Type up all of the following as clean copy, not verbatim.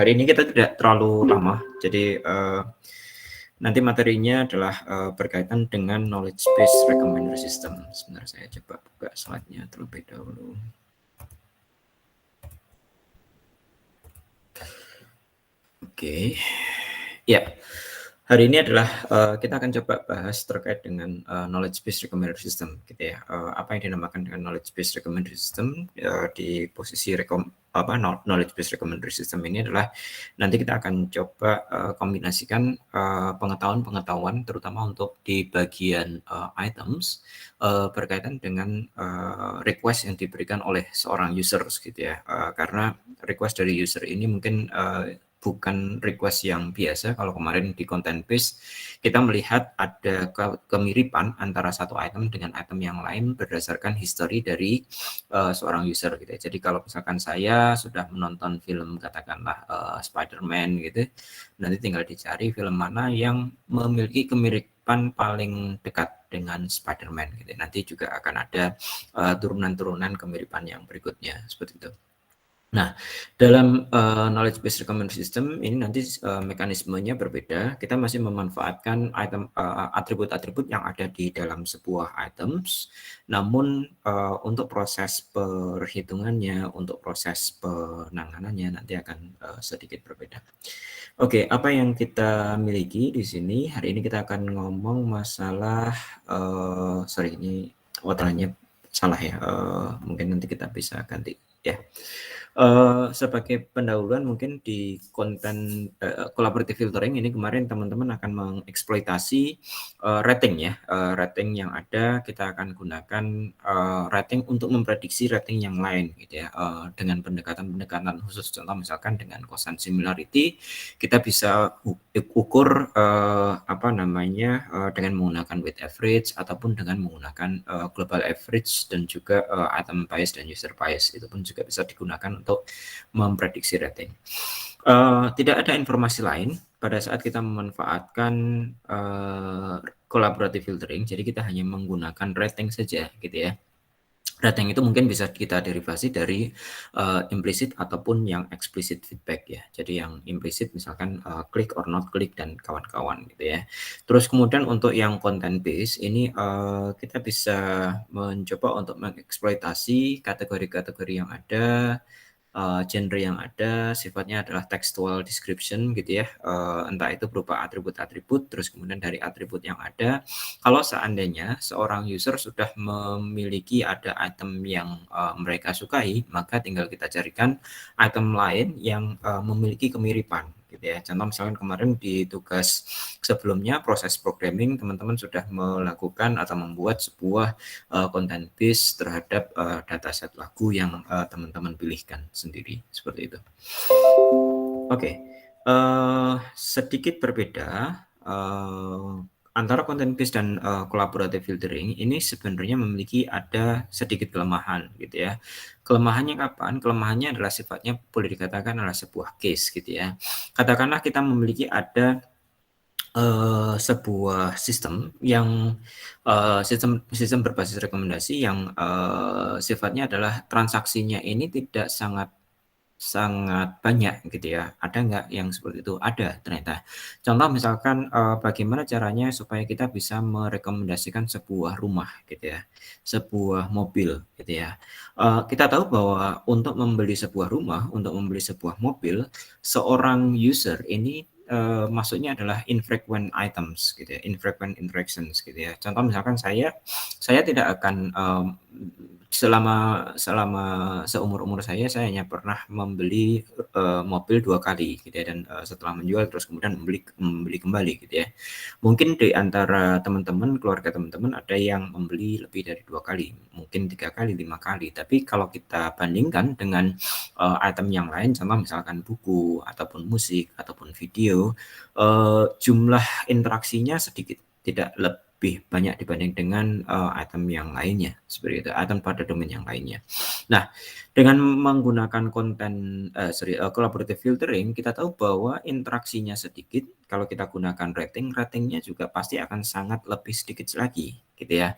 Hari ini kita tidak terlalu lama, jadi nanti materinya adalah berkaitan dengan knowledge based recommender system. Sebentar, saya coba buka slide-nya terlebih dahulu. Oke, ya. Hari ini adalah kita akan coba bahas terkait dengan knowledge based recommender system, gitu ya. Apa yang dinamakan dengan knowledge based recommender system di posisi knowledge based recommender system ini adalah nanti kita akan coba kombinasikan pengetahuan-pengetahuan, terutama untuk di bagian items berkaitan dengan request yang diberikan oleh seorang user, gitu ya. Karena request dari user ini mungkin bukan request yang biasa. Kalau kemarin di content base kita melihat ada kemiripan antara satu item dengan item yang lain berdasarkan history dari seorang user, gitu ya. Jadi kalau misalkan saya sudah menonton film katakanlah Spider-Man gitu, nanti tinggal dicari film mana yang memiliki kemiripan paling dekat dengan Spider-Man, gitu. Nanti juga akan ada turunan-turunan kemiripan yang berikutnya seperti itu. Nah, dalam knowledge based recommender system ini nanti mekanismenya berbeda. Kita masih memanfaatkan item atribut-atribut yang ada di dalam sebuah items, namun untuk proses perhitungannya, untuk proses penanganannya nanti akan sedikit berbeda. Oke, apa yang kita miliki di sini hari ini kita akan ngomong masalah sorry, ini waternya salah ya. Mungkin nanti kita bisa ganti ya. Sebagai pendahuluan mungkin di konten collaborative filtering ini kemarin teman-teman akan mengeksploitasi rating ya. Rating yang ada kita akan gunakan rating untuk memprediksi rating yang lain, gitu ya. Dengan pendekatan-pendekatan khusus, contoh misalkan dengan quotient similarity kita bisa ukur dengan menggunakan weight average ataupun dengan menggunakan global average dan juga item bias dan user bias. Itu pun juga bisa digunakan untuk memprediksi rating. Tidak ada informasi lain pada saat kita memanfaatkan collaborative filtering, jadi kita hanya menggunakan rating saja, gitu ya. Rating itu mungkin bisa kita derivasi dari implicit ataupun yang explicit feedback ya. Jadi yang implicit misalkan click or not click dan kawan-kawan, gitu ya. Terus kemudian untuk yang content base ini kita bisa mencoba untuk mengeksploitasi kategori-kategori yang ada, genre yang ada, sifatnya adalah textual description, gitu ya. Entah itu berupa atribut-atribut, terus kemudian dari atribut yang ada, kalau seandainya seorang user sudah memiliki ada item yang mereka sukai, maka tinggal kita carikan item lain yang memiliki kemiripan, gitu ya. Contoh misalkan kemarin di tugas sebelumnya proses programming, teman-teman sudah melakukan atau membuat sebuah content base terhadap dataset lagu yang teman-teman pilihkan sendiri, seperti itu. Oke, sedikit berbeda antara content based dan collaborative filtering ini sebenarnya memiliki ada sedikit kelemahan, gitu ya. Kelemahannya kapan? Kelemahannya adalah sifatnya boleh dikatakan adalah sebuah case, gitu ya. Katakanlah kita memiliki ada sebuah sistem yang sistem berbasis rekomendasi yang sifatnya adalah transaksinya ini tidak sangat banyak, gitu ya. Ada nggak yang seperti itu? Ada ternyata. Contoh misalkan bagaimana caranya supaya kita bisa merekomendasikan sebuah rumah, gitu ya, sebuah mobil, gitu ya. Kita tahu bahwa untuk membeli sebuah rumah, untuk membeli sebuah mobil, seorang user ini maksudnya adalah infrequent items, gitu ya, infrequent interactions, gitu ya. Contoh misalkan saya tidak akan selama seumur-umur saya hanya pernah membeli mobil 2 kali, gitu ya, dan setelah menjual terus kemudian membeli kembali, gitu ya. Mungkin di antara teman-teman, keluarga teman-teman ada yang membeli lebih dari 2 kali, mungkin 3 kali, 5 kali. Tapi kalau kita bandingkan dengan item yang lain, contoh misalkan buku ataupun musik ataupun video, jumlah interaksinya sedikit, tidak lebih banyak dibanding dengan item yang lainnya, seperti itu, item pada domain yang lainnya. Nah, dengan menggunakan collaborative filtering, kita tahu bahwa interaksinya sedikit. Kalau kita gunakan ratingnya juga pasti akan sangat lebih sedikit lagi, gitu ya.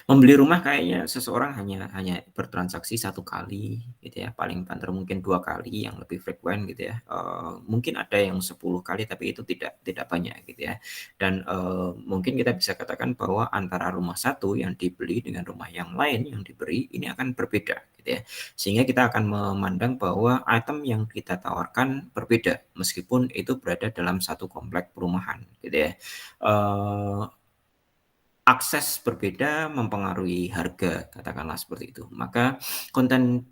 Membeli rumah kayaknya seseorang hanya bertransaksi satu kali gitu ya, paling banter mungkin 2 kali yang lebih frekuen gitu ya, mungkin ada yang 10 kali tapi itu tidak banyak gitu ya. Dan, mungkin kita bisa katakan bahwa antara rumah satu yang dibeli dengan rumah yang lain yang diberi ini akan berbeda gitu ya. Sehingga kita akan memandang bahwa item yang kita tawarkan berbeda meskipun itu berada dalam satu komplek perumahan gitu ya. Eee Akses berbeda mempengaruhi harga, katakanlah seperti itu. Maka konten,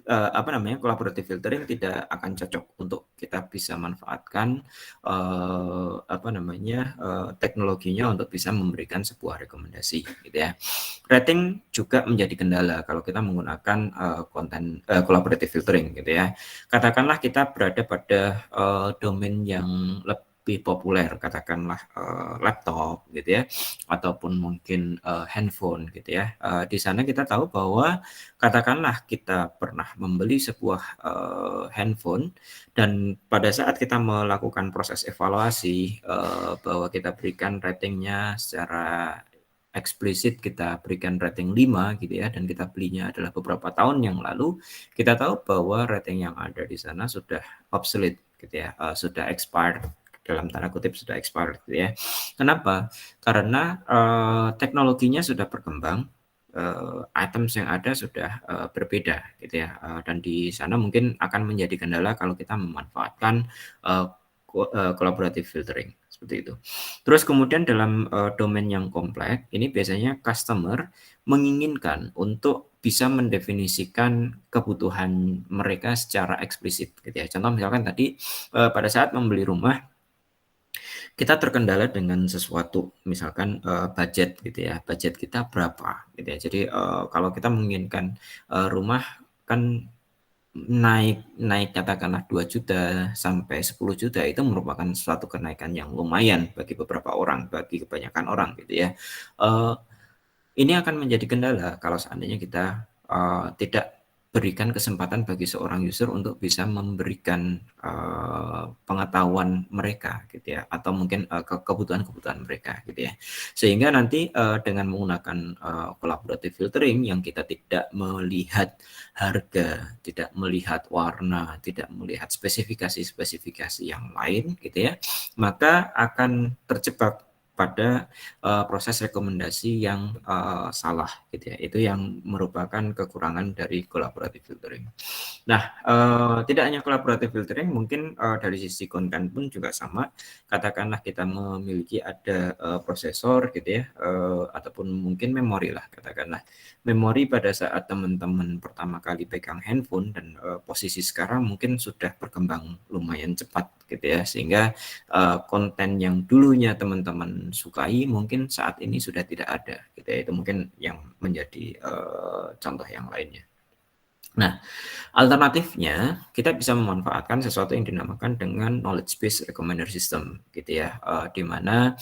collaborative filtering tidak akan cocok untuk kita bisa manfaatkan, teknologinya untuk bisa memberikan sebuah rekomendasi, gitu ya. Rating juga menjadi kendala kalau kita menggunakan, collaborative filtering, gitu ya. Katakanlah kita berada pada, domain yang lebih populer, katakanlah, laptop, gitu ya, ataupun mungkin, handphone gitu ya. Di sana kita tahu bahwa katakanlah kita pernah membeli sebuah, handphone dan pada saat kita melakukan proses evaluasi, bahwa kita berikan ratingnya secara eksplisit kita berikan rating 5 gitu ya dan kita belinya adalah beberapa tahun yang lalu, kita tahu bahwa rating yang ada di sana sudah obsolete gitu ya, sudah expired, dalam tanda kutip sudah expired gitu ya. Kenapa? Karena, teknologinya sudah berkembang, items yang ada sudah, berbeda gitu ya, dan di sana mungkin akan menjadi kendala kalau kita memanfaatkan, eee, collaborative filtering, seperti itu. Terus kemudian dalam, domain yang kompleks, ini biasanya customer menginginkan untuk bisa mendefinisikan kebutuhan mereka secara eksplisit gitu ya. Contoh misalkan tadi, pada saat membeli rumah kita terkendala dengan sesuatu, misalkan, budget gitu ya, budget kita berapa gitu ya. Jadi, kalau kita menginginkan, rumah kan naik naik katakanlah 2 juta sampai 10 juta itu merupakan suatu kenaikan yang lumayan bagi beberapa orang, bagi kebanyakan orang gitu ya. Eee ini akan menjadi kendala kalau seandainya kita, tidak berikan kesempatan bagi seorang user untuk bisa memberikan, pengetahuan mereka gitu ya, atau mungkin, kebutuhan-kebutuhan mereka gitu ya. Sehingga nanti, dengan menggunakan, collaborative filtering yang kita tidak melihat harga, tidak melihat warna, tidak melihat spesifikasi-spesifikasi yang lain gitu ya, maka akan terjebak pada proses rekomendasi yang, salah gitu ya. Itu yang merupakan kekurangan dari collaborative filtering. Nah, tidak hanya collaborative filtering mungkin, dari sisi konten pun juga sama. Katakanlah kita memiliki ada, prosesor gitu ya, ataupun mungkin memori lah katakanlah. Memori pada saat teman-teman pertama kali pegang handphone dan, posisi sekarang mungkin sudah berkembang lumayan cepat gitu ya, sehingga, konten yang dulunya teman-teman sukai mungkin saat ini sudah tidak ada gitu ya. Itu mungkin yang menjadi, contoh yang lainnya. Nah, alternatifnya, kita bisa memanfaatkan sesuatu yang dinamakan dengan knowledge based recommender system gitu ya, di mana,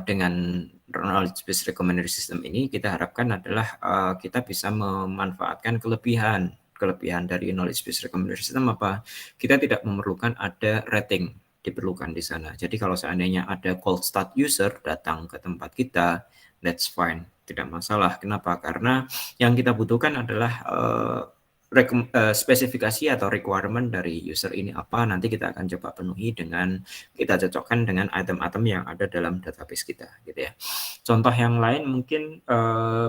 dengan knowledge based recommender system ini kita harapkan adalah, kita bisa memanfaatkan kelebihan kelebihan dari knowledge based recommender system apa? Kita tidak memerlukan ada rating diperlukan di sana. Jadi kalau seandainya ada cold start user datang ke tempat kita, that's fine, tidak masalah. Kenapa? Karena yang kita butuhkan adalah, spesifikasi atau requirement dari user ini apa, nanti kita akan coba penuhi dengan kita cocokkan dengan item-item yang ada dalam database kita, gitu ya. Contoh yang lain mungkin,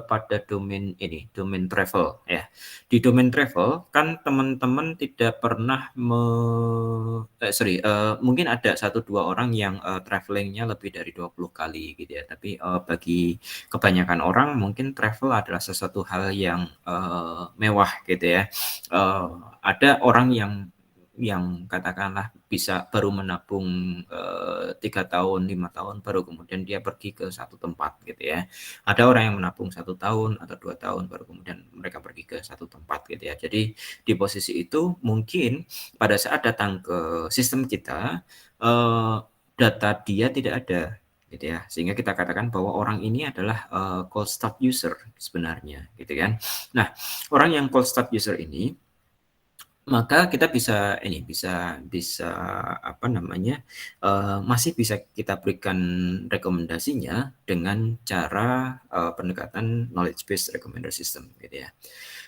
pada domain ini, domain travel ya. Di domain travel kan teman-teman tidak pernah mungkin ada satu 2 orang yang, travelling-nya lebih dari 20 kali gitu ya, tapi, bagi kebanyakan orang mungkin travel adalah sesuatu hal yang, mewah gitu ya. Eee, ada orang yang katakanlah bisa baru menabung, 3 tahun, 5 tahun, baru kemudian dia pergi ke satu tempat gitu ya. Ada orang yang menabung 1 tahun atau 2 tahun, baru kemudian mereka pergi ke satu tempat gitu ya. Jadi di posisi itu mungkin pada saat datang ke sistem kita, eee, data dia tidak ada gitu ya. Sehingga kita katakan bahwa orang ini adalah, cold start user sebenarnya gitu kan. Nah, orang yang cold start user ini maka kita bisa masih bisa kita berikan rekomendasinya dengan cara pendekatan knowledge based recommender system gitu ya.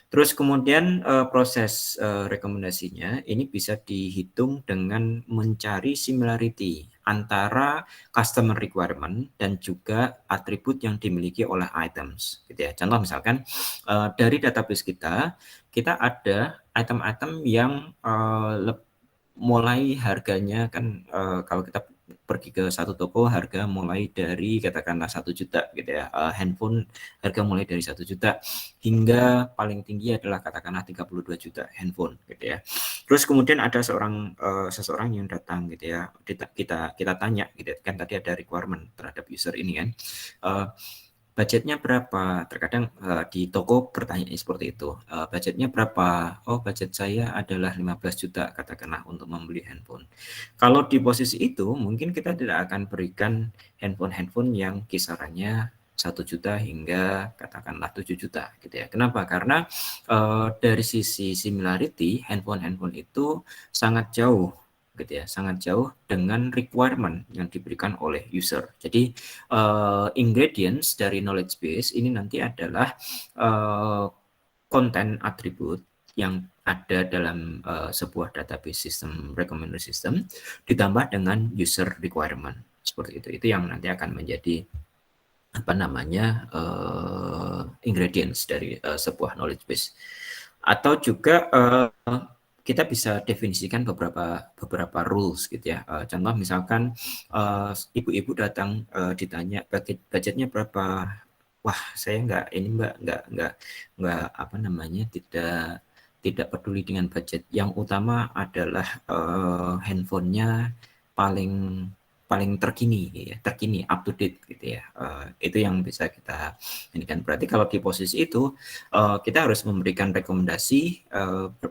Terus kemudian proses rekomendasinya ini bisa dihitung dengan mencari similarity antara customer requirement dan juga atribut yang dimiliki oleh items gitu ya. Contoh misalkan dari database kita ada item-item yang mulai harganya kan kalau kita pergi ke satu toko harga mulai dari katakanlah 1 juta gitu ya, handphone harga mulai dari 1 juta hingga paling tinggi adalah katakanlah 32 juta handphone gitu ya. Terus kemudian ada seseorang yang datang gitu ya, kita tanya gitu kan, tadi ada requirement terhadap user ini kan, budgetnya berapa? Terkadang di toko bertanya seperti itu, budgetnya berapa? Oh, budget saya adalah 15 juta katakanlah untuk membeli handphone. Kalau di posisi itu mungkin kita tidak akan berikan handphone yang kisarannya 1 juta hingga katakanlah 7 juta gitu ya. Kenapa? Karena dari sisi similarity handphone itu sangat jauh gitu ya, sangat jauh dengan requirement yang diberikan oleh user. Jadi ingredients dari knowledge base ini nanti adalah konten atribut yang ada dalam sebuah database system, recommender system, ditambah dengan user requirement seperti itu. Itu yang nanti akan menjadi ingredients dari sebuah knowledge base. Atau juga kita bisa definisikan beberapa rules gitu ya. Contoh misalkan ibu-ibu datang ditanya budgetnya berapa. Wah, saya tidak peduli dengan budget. Yang utama adalah handphonenya paling paling terkini, up to date gitu ya. Itu yang bisa kita ini kan. Berarti kalau di posisi itu kita harus memberikan rekomendasi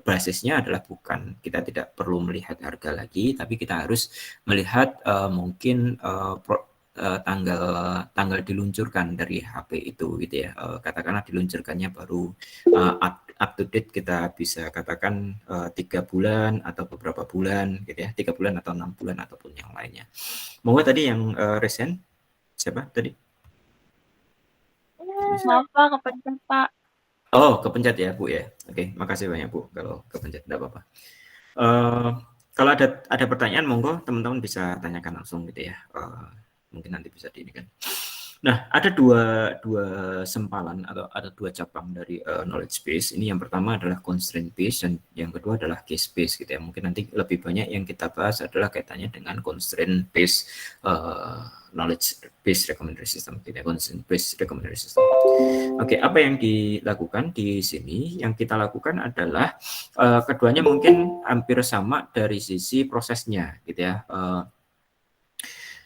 basisnya adalah bukan kita tidak perlu melihat harga lagi, tapi kita harus melihat mungkin tanggal diluncurkan dari HP itu gitu ya. Katakanlah diluncurkannya baru up to date kita bisa katakan 3 bulan atau beberapa bulan gitu ya, 3 bulan atau 6 bulan ataupun yang lainnya. Monggo tadi yang resen siapa tadi? Maaf Pak, kepencet Pak. Oh, kepencet ya Bu ya. Oke, makasih banyak Bu kalau kepencet, tidak apa-apa. Kalau ada pertanyaan monggo teman-teman bisa tanyakan langsung gitu ya. Mungkin nanti bisa diinikan. Nah, ada dua sempalan atau ada dua cabang dari knowledge base. Ini yang pertama adalah constraint base dan yang kedua adalah case base gitu ya. Mungkin nanti lebih banyak yang kita bahas adalah kaitannya dengan constraint base knowledge base recommendation system gitu ya, constraint base recommendation system. Oke, apa yang dilakukan di sini? Yang kita lakukan adalah keduanya mungkin hampir sama dari sisi prosesnya gitu ya.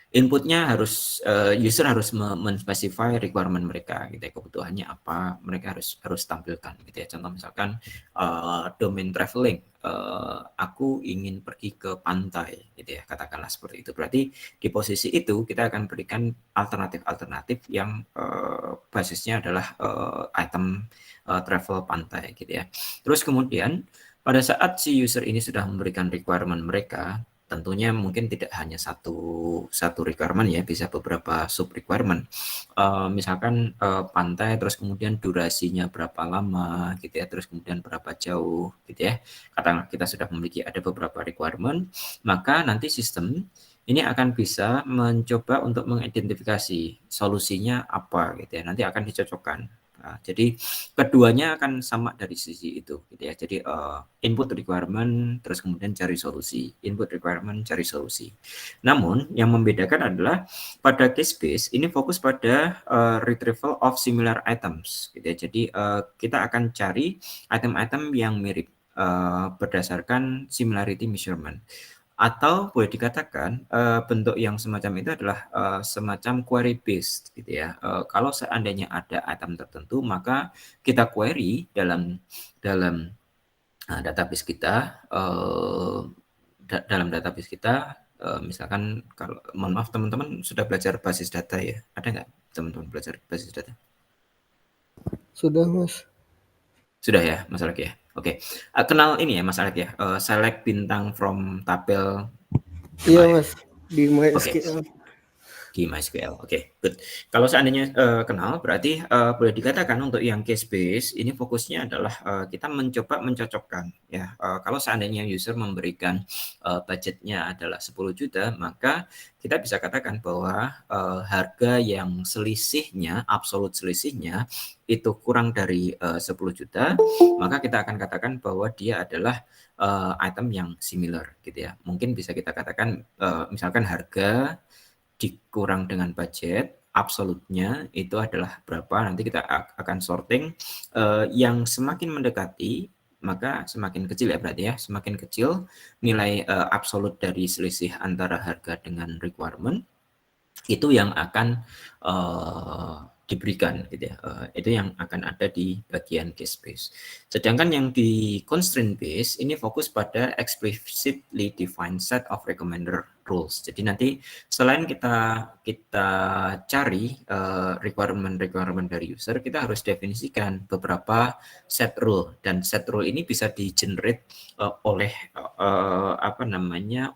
Inputnya harus user harus men-specify requirement mereka gitu ya, kebutuhannya apa mereka harus tampilkan gitu ya. Contoh misalkan domain traveling, aku ingin pergi ke pantai gitu ya, katakanlah seperti itu. Berarti di posisi itu kita akan berikan alternatif yang basisnya adalah item travel pantai gitu ya. Terus kemudian pada saat si user ini sudah memberikan requirement mereka, tentunya mungkin tidak hanya satu requirement ya, bisa beberapa sub requirement. Misalkan pantai, terus kemudian durasinya berapa lama gitu ya, terus kemudian berapa jauh gitu ya. Katakanlah kita sudah memiliki ada beberapa requirement, maka nanti sistem ini akan bisa mencoba untuk mengidentifikasi solusinya apa gitu ya. Nanti akan dicocokkan. Nah, jadi keduanya akan sama dari sisi itu gitu ya. Jadi input requirement terus kemudian cari solusi, input requirement cari solusi. Namun yang membedakan adalah pada case base ini fokus pada retrieval of similar items gitu ya. Jadi kita akan cari item-item yang mirip berdasarkan similarity measurement. Atau boleh dikatakan bentuk yang semacam itu adalah semacam query based gitu ya. Kalau seandainya ada item tertentu maka kita query dalam database kita, misalkan kalau mohon maaf teman-teman sudah belajar basis data ya, ada nggak teman-teman belajar basis data? Sudah Mas. Sudah ya, Mas Laki ya. Oke, kenal ini ya Mas Alek ya, select bintang from tabel Iya ML ya? Mas, di Oke. MySQL. Di MySQL, oke, good. Kalau seandainya kenal, berarti boleh dikatakan untuk yang case base ini fokusnya adalah kita mencoba mencocokkan ya. Kalau seandainya user memberikan budgetnya adalah 10 juta, maka kita bisa katakan bahwa harga yang selisihnya, absolut selisihnya itu kurang dari 10 juta, maka kita akan katakan bahwa dia adalah item yang similar gitu ya. Mungkin bisa kita katakan misalkan harga dikurang dengan budget, absolutnya itu adalah berapa, nanti kita akan sorting, yang semakin mendekati, maka semakin kecil ya berarti ya, semakin kecil nilai absolut dari selisih antara harga dengan requirement, itu yang akan diberikan gitu ya, itu yang akan ada di bagian case base. Sedangkan yang di constraint base ini fokus pada explicitly defined set of recommender rules. Jadi nanti selain kita cari requirement dari user, kita harus definisikan beberapa set rule, dan set rule ini bisa di generate oleh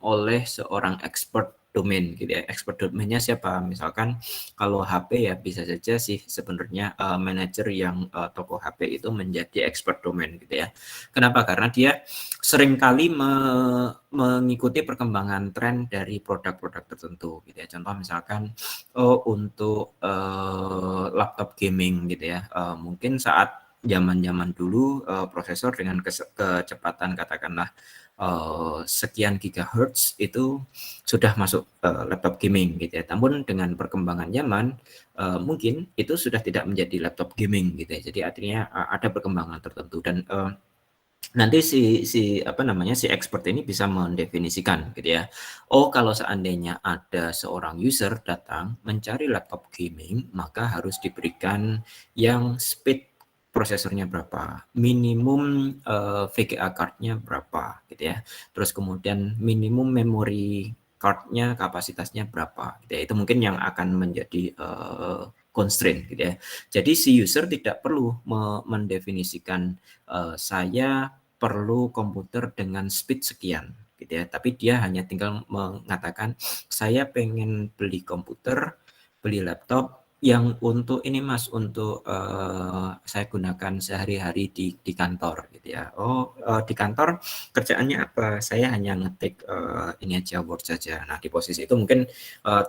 oleh seorang expert domain gitu ya. Expert domainnya siapa? Misalkan kalau HP ya bisa saja sih sebenarnya manajer yang toko HP itu menjadi expert domain gitu ya. Kenapa? Karena dia seringkali mengikuti perkembangan tren dari produk-produk tertentu gitu ya. Contoh misalkan untuk laptop gaming gitu ya. Mungkin saat zaman-zaman dulu prosesor dengan kecepatan katakanlah sekian gigahertz itu sudah masuk laptop gaming gitu ya. Namun dengan perkembangan zaman mungkin itu sudah tidak menjadi laptop gaming gitu ya. Jadi artinya ada perkembangan tertentu, dan nanti si expert ini bisa mendefinisikan gitu ya. Oh, kalau seandainya ada seorang user datang mencari laptop gaming, maka harus diberikan yang speed prosesornya berapa, minimum VGA card-nya berapa gitu ya. Terus kemudian minimum memory card-nya kapasitasnya berapa gitu ya. Itu mungkin yang akan menjadi constraint gitu ya. Jadi si user tidak perlu mendefinisikan saya perlu komputer dengan speed sekian gitu ya. Tapi dia hanya tinggal mengatakan saya pengen beli komputer, beli laptop yang untuk ini Mas, untuk saya gunakan sehari-hari di kantor gitu ya. Oh, di kantor kerjaannya apa? Saya hanya ngetik ini aja, Word saja. Nah, di posisi itu mungkin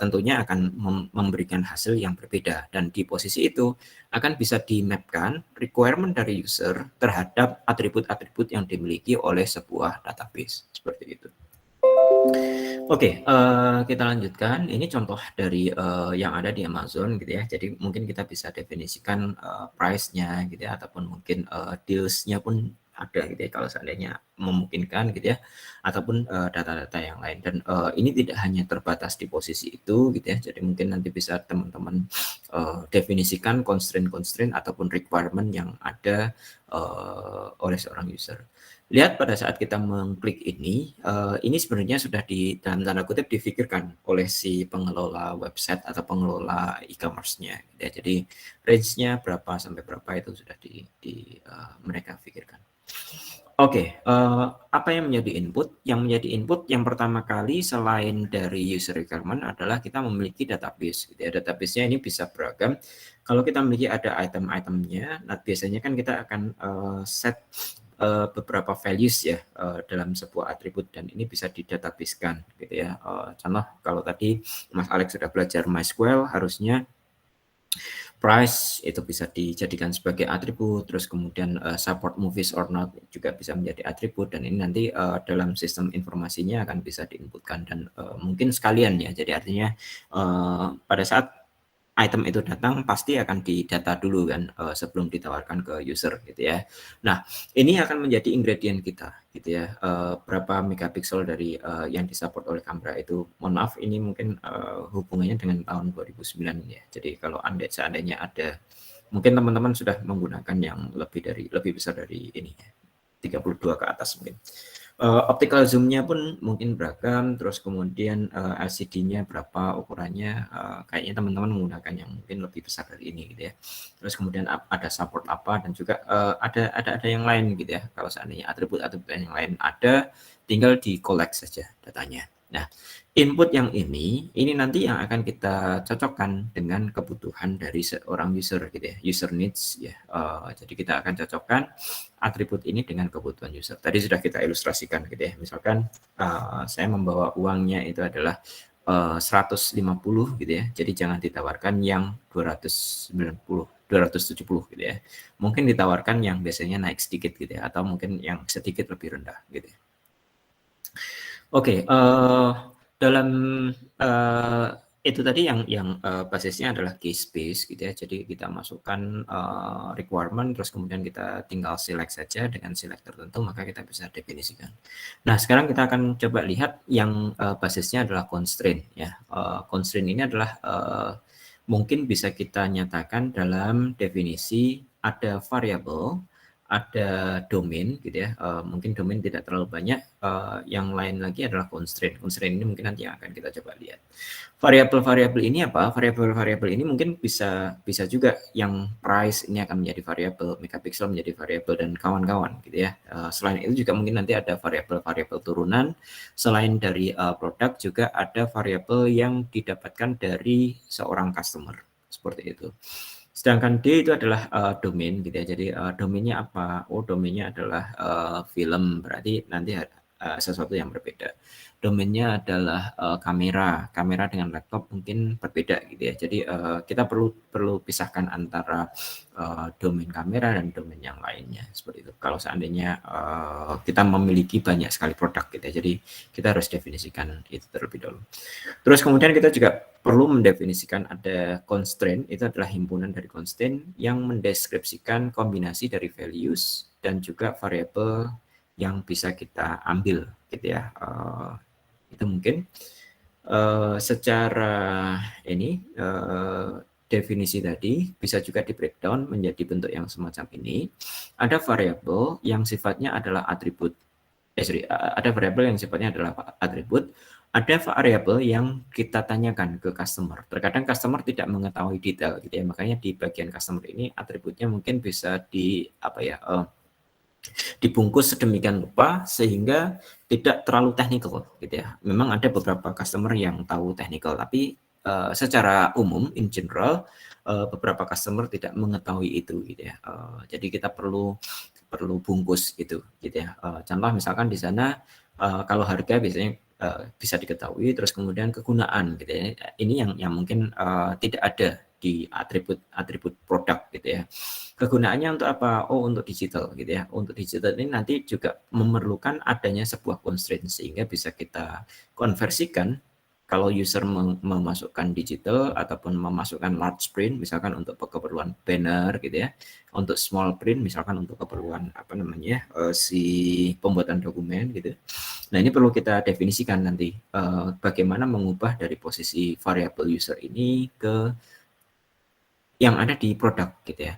tentunya akan memberikan hasil yang berbeda, dan di posisi itu akan bisa di-mapkan requirement dari user terhadap atribut-atribut yang dimiliki oleh sebuah database, seperti itu. Oke, kita lanjutkan. Ini contoh dari yang ada di Amazon gitu ya. Jadi mungkin kita bisa definisikan price-nya gitu ya, ataupun mungkin deals-nya pun ada gitu ya kalau seandainya memungkinkan gitu ya, ataupun data-data yang lain. Dan ini tidak hanya terbatas di posisi itu gitu ya. Jadi mungkin nanti bisa teman-teman definisikan constraint ataupun requirement yang ada oleh seorang user. Lihat pada saat kita mengklik ini sebenarnya sudah dalam tanda kutip difikirkan oleh si pengelola website atau pengelola e-commerce-nya. Ya, jadi range-nya berapa sampai berapa itu sudah mereka pikirkan. Oke, apa yang menjadi input? Yang menjadi input yang pertama kali selain dari user requirement adalah kita memiliki database. Gitu ya. Database-nya ini bisa beragam. Kalau kita memiliki ada item-itemnya, nah biasanya kan kita akan set beberapa values ya dalam sebuah atribut, dan ini bisa didatabasekan gitu ya. Contoh kalau tadi Mas Alex sudah belajar MySQL, harusnya price itu bisa dijadikan sebagai atribut, terus kemudian support movies or not juga bisa menjadi atribut, dan ini nanti dalam sistem informasinya akan bisa diinputkan, dan mungkin sekalian ya. Jadi artinya pada saat item itu datang pasti akan didata dulu kan sebelum ditawarkan ke user gitu ya. Nah, ini akan menjadi ingredient kita gitu ya. Berapa megapiksel dari yang disupport oleh kamera itu. Mohon maaf, ini mungkin hubungannya dengan tahun 2009 ya. Jadi kalau seandainya ada, mungkin teman-teman sudah menggunakan yang lebih besar dari ini ya. 32 ke atas mungkin. Optical zoom-nya pun mungkin beragam, terus kemudian LCD-nya berapa ukurannya, kayaknya teman-teman menggunakan yang mungkin lebih besar dari ini gitu ya. Terus kemudian ada support apa dan juga ada yang lain gitu ya. Kalau seandainya atribut-atribut yang lain ada, tinggal di-collect saja datanya. Nah, input yang ini nanti yang akan kita cocokkan dengan kebutuhan dari seorang user gitu ya, user needs ya. Jadi kita akan cocokkan atribut ini dengan kebutuhan user. Tadi sudah kita ilustrasikan gitu ya. Misalkan saya membawa uangnya itu adalah 150 gitu ya. Jadi jangan ditawarkan yang 290, 270 gitu ya. Mungkin ditawarkan yang biasanya naik sedikit gitu ya, atau mungkin yang sedikit lebih rendah gitu ya. Oke, dalam itu tadi yang basisnya adalah case base gitu ya. Jadi kita masukkan requirement, terus kemudian kita tinggal select saja dengan select tertentu, maka kita bisa definisikan. Nah, sekarang kita akan coba lihat yang basisnya adalah constraint ya. Constraint ini adalah mungkin bisa kita nyatakan dalam definisi ada variabel, ada domain gitu ya, mungkin domain tidak terlalu banyak, yang lain lagi adalah constraint. Constraint ini mungkin nanti yang akan kita coba lihat. Variabel-variabel ini apa? Variabel-variabel ini mungkin bisa juga yang price ini akan menjadi variabel, megapixel menjadi variabel dan kawan-kawan gitu ya. Selain itu juga mungkin nanti ada variabel-variabel turunan. Selain dari produk juga ada variabel yang didapatkan dari seorang customer seperti itu. Sedangkan D itu adalah domain gitu ya. Jadi domainnya apa? Oh, domainnya adalah film, berarti nanti sesuatu yang berbeda. Domainnya adalah kamera dengan laptop mungkin berbeda gitu ya. Jadi kita perlu pisahkan antara domain kamera dan domain yang lainnya seperti itu. Kalau seandainya kita memiliki banyak sekali produk gitu ya. Jadi kita harus definisikan itu terlebih dahulu. Terus kemudian kita juga perlu mendefinisikan ada constraint, itu adalah himpunan dari constraint yang mendeskripsikan kombinasi dari values dan juga variabel yang bisa kita ambil gitu ya. Itu mungkin secara ini definisi tadi bisa juga di breakdown menjadi bentuk yang semacam ini. Ada variabel yang sifatnya adalah atribut. Ada variabel yang sifatnya adalah atribut. Ada variabel yang kita tanyakan ke customer. Terkadang customer tidak mengetahui detail gitu ya. Makanya di bagian customer ini atributnya mungkin bisa dibungkus sedemikian rupa sehingga tidak terlalu teknikal gitu ya. Memang ada beberapa customer yang tahu teknikal, tapi secara umum in general beberapa customer tidak mengetahui itu gitu ya. Jadi kita perlu bungkus itu gitu ya. Contoh misalkan di sana kalau harga biasanya bisa diketahui, terus kemudian kegunaan gitu ya. Ini yang mungkin tidak ada di atribut produk gitu ya. Kegunaannya untuk apa? Oh, untuk digital gitu ya. Untuk digital ini nanti juga memerlukan adanya sebuah constraint sehingga bisa kita konversikan kalau user memasukkan digital ataupun memasukkan large print misalkan untuk keperluan banner gitu ya. Untuk small print misalkan untuk keperluan si pembuatan dokumen gitu. Nah, ini perlu kita definisikan nanti bagaimana mengubah dari posisi variabel user ini ke yang ada di produk gitu ya.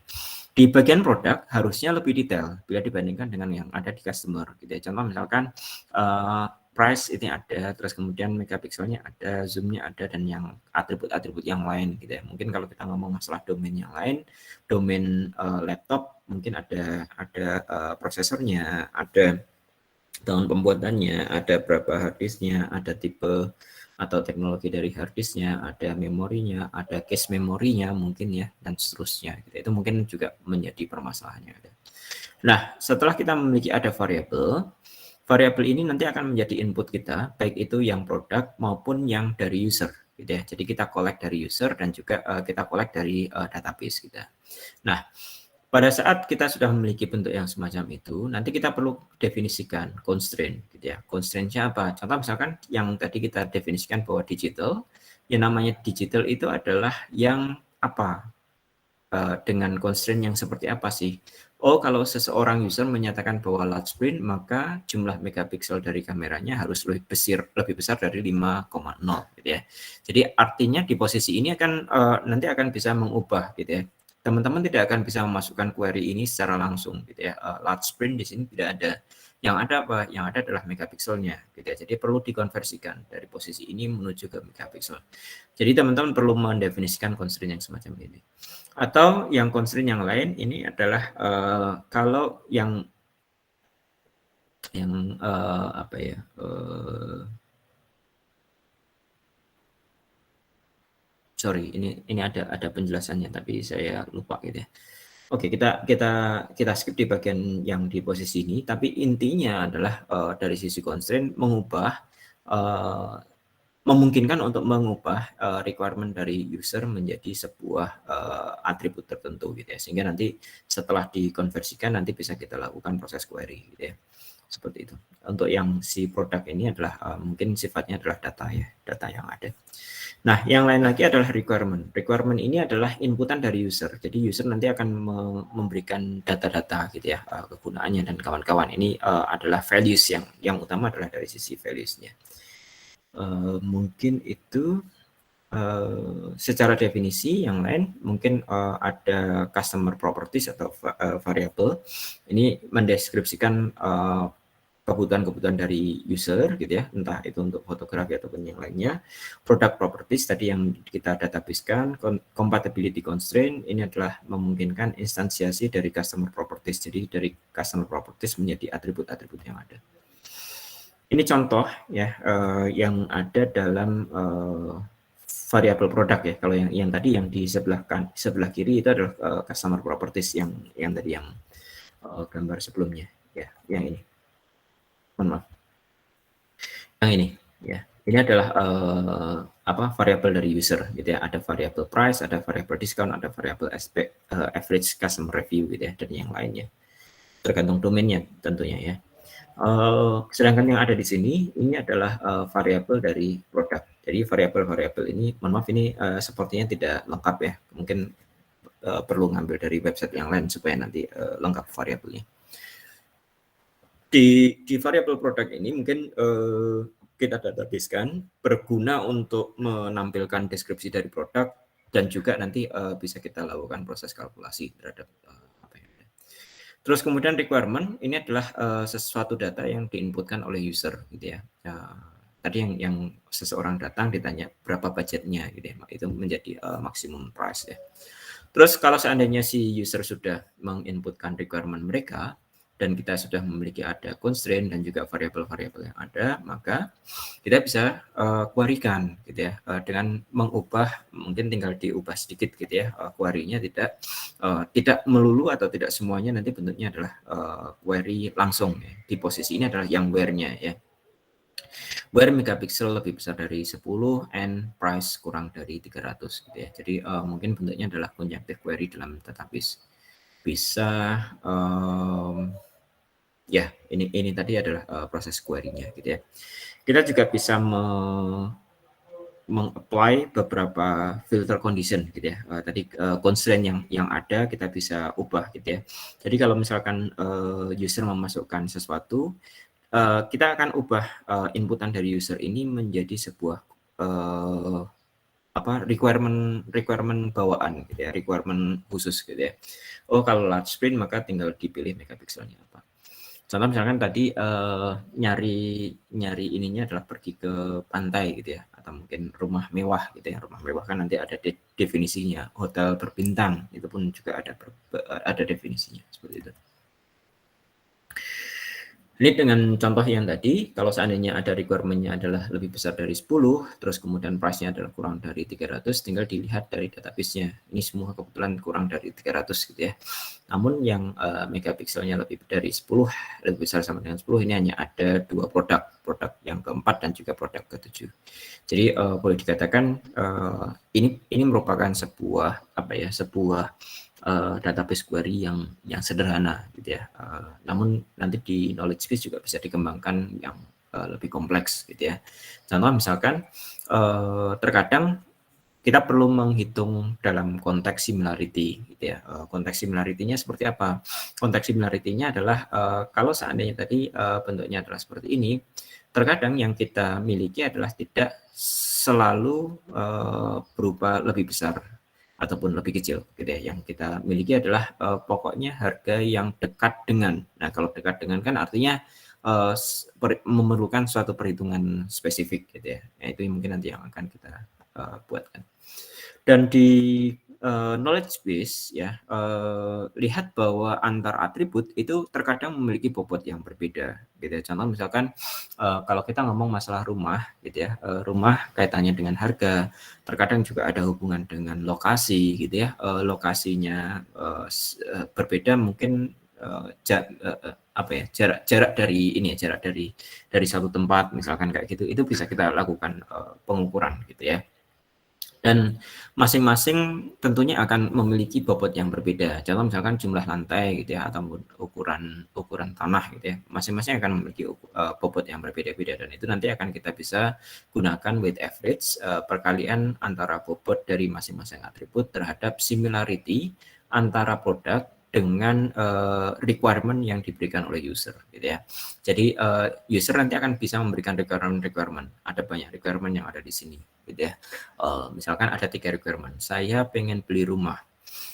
Di bagian produk harusnya lebih detail bila dibandingkan dengan yang ada di customer gitu ya. Contoh misalkan price ini ada, terus kemudian megapikselnya ada, zoomnya ada, dan yang atribut-atribut yang lain gitu ya. Mungkin kalau kita ngomong masalah domain yang lain, domain laptop mungkin ada prosesornya, ada tahun pembuatannya, ada berapa harddisknya, ada tipe atau teknologi dari harddisknya, ada memorinya, ada cache memorinya mungkin ya, dan seterusnya. Gitu. Itu mungkin juga menjadi permasalahannya. Nah, setelah kita memiliki ada variabel, variabel ini nanti akan menjadi input kita, baik itu yang produk maupun yang dari user. Gitu ya. Jadi kita collect dari user dan juga kita collect dari database kita. Nah, pada saat kita sudah memiliki bentuk yang semacam itu, nanti kita perlu definisikan constraint, gitu ya. Constraint-nya apa? Contoh misalkan yang tadi kita definisikan bahwa digital, yang namanya digital itu adalah yang apa? Dengan constraint yang seperti apa sih? Oh, kalau seseorang user menyatakan bahwa large print, maka jumlah megapiksel dari kameranya harus lebih besar dari 5,0 gitu ya. Jadi artinya di posisi ini akan nanti akan bisa mengubah gitu ya. Teman-teman tidak akan bisa memasukkan query ini secara langsung gitu ya. Large print di sini tidak ada. Yang ada apa? Yang ada adalah megapikselnya, gitu ya. Jadi perlu dikonversikan dari posisi ini menuju ke megapiksel. Jadi teman-teman perlu mendefinisikan constraint yang semacam ini. Atau yang constraint yang lain ini adalah kalau yang apa ya? Sorry, ini ada penjelasannya tapi saya lupa gitu ya. Oke, kita skip di bagian yang di posisi ini, tapi intinya adalah dari sisi constraint mengubah memungkinkan untuk mengubah requirement dari user menjadi sebuah atribut tertentu gitu ya, sehingga nanti setelah dikonversikan nanti bisa kita lakukan proses query gitu ya, seperti itu. Untuk yang si produk ini adalah mungkin sifatnya adalah data ya, data yang ada. Nah, yang lain lagi adalah requirement. Requirement ini adalah inputan dari user. Jadi user nanti akan memberikan data-data gitu ya, kegunaannya dan kawan-kawan. Ini adalah values yang utama adalah dari sisi values-nya. Mungkin itu secara definisi. Yang lain mungkin ada customer properties atau variable. Ini mendeskripsikan kebutuhan-kebutuhan dari user gitu ya, entah itu untuk fotografi ataupun yang lainnya. Product properties tadi yang kita database-kan. Compatibility constraint ini adalah memungkinkan instansiasi dari customer properties. Jadi dari customer properties menjadi atribut-atribut yang ada. Ini contoh ya yang ada dalam variabel produk ya. Kalau yang tadi yang di sebelah kiri itu adalah customer properties yang tadi yang gambar sebelumnya ya, yang ini. Mohon maaf. Yang ini ya. Ini adalah variabel dari user gitu ya. Ada variabel price, ada variabel discount, ada variabel average customer review gitu ya, dan yang lainnya. Tergantung domainnya tentunya ya. Sedangkan yang ada di sini ini adalah variabel dari produk. Jadi variabel-variabel ini, mohon maaf ini sepertinya tidak lengkap ya. Mungkin perlu ngambil dari website yang lain supaya nanti lengkap variabelnya. Di variabel produk ini mungkin kita database-kan berguna untuk menampilkan deskripsi dari produk dan juga nanti bisa kita lakukan proses kalkulasi terhadap apa yang ada. Terus kemudian requirement ini adalah sesuatu data yang diinputkan oleh user gitu ya. Tadi yang seseorang datang ditanya berapa budgetnya gitu ya, itu menjadi maksimum price ya. Terus kalau seandainya si user sudah menginputkan requirement mereka dan kita sudah memiliki ada constraint dan juga variabel-variabel yang ada, maka kita bisa query-kan gitu ya, dengan mengubah, mungkin tinggal diubah sedikit gitu ya, query-nya tidak melulu atau tidak semuanya nanti bentuknya adalah query langsung ya. Di posisi ini adalah yang where-nya ya. Where megapixel lebih besar dari 10 and price kurang dari 300 gitu ya. Jadi mungkin bentuknya adalah conjunctive query dalam database. Bisa ya, ini tadi adalah proses query-nya gitu ya. Kita juga bisa mengapply beberapa filter condition gitu ya. Tadi constraint yang ada kita bisa ubah gitu ya. Jadi kalau misalkan user memasukkan sesuatu, kita akan ubah inputan dari user ini menjadi sebuah requirement bawaan gitu ya, requirement khusus gitu ya. Oh, kalau large print maka tinggal dipilih megapikselnya apa. Contoh misalkan tadi nyari ininya adalah pergi ke pantai gitu ya, atau mungkin rumah mewah gitu ya. Rumah mewah kan nanti ada definisinya. Hotel berbintang itu pun juga ada definisinya seperti itu. Ini dengan contoh yang tadi, kalau seandainya ada requirement-nya adalah lebih besar dari 10, terus kemudian price-nya adalah kurang dari 300, tinggal dilihat dari database-nya. Ini semua kebetulan kurang dari 300 gitu ya. Namun yang megapikselnya lebih dari 10, lebih besar sama dengan 10, ini hanya ada 2 produk yang keempat dan juga produk ke-7. Jadi boleh dikatakan ini merupakan sebuah database query yang sederhana gitu ya. Namun nanti di knowledge base juga bisa dikembangkan yang lebih kompleks gitu ya. Contoh misalkan terkadang kita perlu menghitung dalam konteks similarity gitu ya. Konteks similarity-nya seperti apa? Konteks similarity-nya adalah kalau seandainya tadi bentuknya adalah seperti ini, terkadang yang kita miliki adalah tidak selalu berupa lebih besar ataupun lebih kecil gitu ya. Yang kita miliki adalah pokoknya harga yang dekat dengan. Nah, kalau dekat dengan kan artinya memerlukan suatu perhitungan spesifik gitu ya. Nah, itu mungkin nanti yang akan kita buatkan. Dan di knowledge base ya, lihat bahwa antar atribut itu terkadang memiliki bobot yang berbeda gitu ya. Contoh misalkan kalau kita ngomong masalah rumah gitu ya, rumah kaitannya dengan harga, terkadang juga ada hubungan dengan lokasi gitu ya. Lokasinya berbeda mungkin jarak dari ini ya, jarak dari satu tempat misalkan kayak gitu, itu bisa kita lakukan pengukuran gitu ya. Dan masing-masing tentunya akan memiliki bobot yang berbeda. Contoh misalkan jumlah lantai gitu ya, atau ukuran tanah gitu ya, masing-masing akan memiliki bobot yang berbeda-beda, dan itu nanti akan kita bisa gunakan weight average, perkalian antara bobot dari masing-masing atribut terhadap similarity antara produk dengan requirement yang diberikan oleh user gitu ya. Jadi user nanti akan bisa memberikan requirement. Ada banyak requirement yang ada di sini gitu ya. Misalkan ada 3 requirement. Saya pengen beli rumah